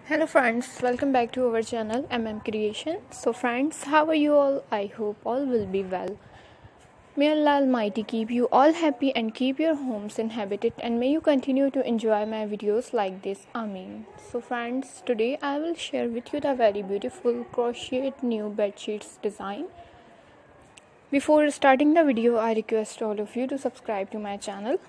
Hello friends, welcome back to our channel Creation. So friends, how are you all? I hope all will be well. May Allah Almighty keep you all happy and keep your homes inhabited, and may you continue to enjoy my videos like this. Ameen. So friends, today I will share with you the very beautiful crochet new bedsheets design. Before starting the video, I request all of you to subscribe to my channel.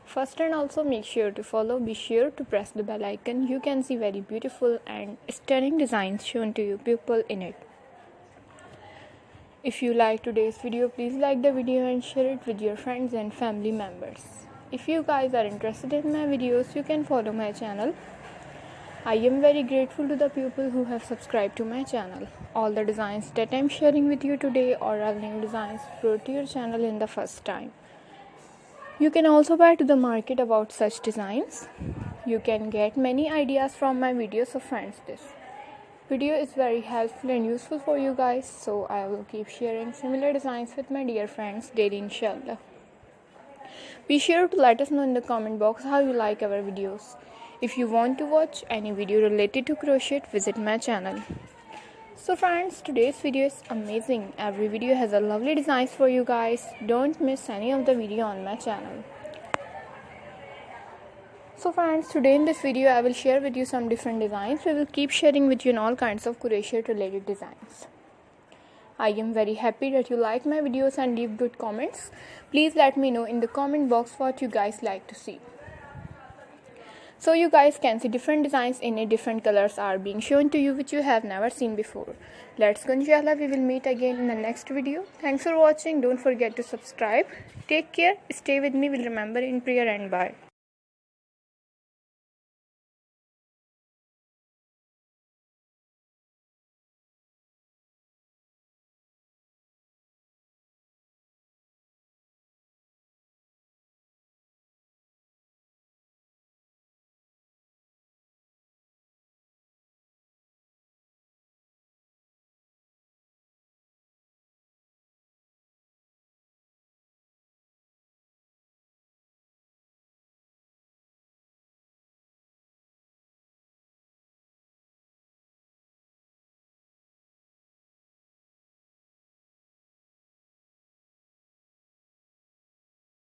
First, and also make sure to follow, be sure to press the bell icon. You can see very beautiful and stunning designs shown to you people in it. If you like today's video, please like the video and share it with your friends and family members. If you guys are interested in my videos, you can follow my channel. I am very grateful to the people who have subscribed to my channel. All the designs that I am sharing with you today are all new designs brought to your channel in the first time. You can also buy to the market about such designs. You can get many ideas from my videos. So friends, this video is very helpful and useful for you guys. So I will keep sharing similar designs with my dear friends daily, inshallah. Be sure to let us know in the comment box how you like our videos. If you want to watch any video related to crochet, visit my channel. So friends, today's video is amazing. Every video has a lovely designs for you guys. Don't miss any of the video on my channel. So friends, today in this video I will share with you some different designs. We will keep sharing with you all kinds of crochet related designs. I am very happy that you like my videos and leave good comments. Please let me know in the comment box what you guys like to see. So you guys can see different designs in it, different colors are being shown to you which you have never seen before. Let's go, inshallah, we will meet again in the next video. Thanks for watching. Don't forget to subscribe. Take care. Stay with me. We'll remember in prayer and bye.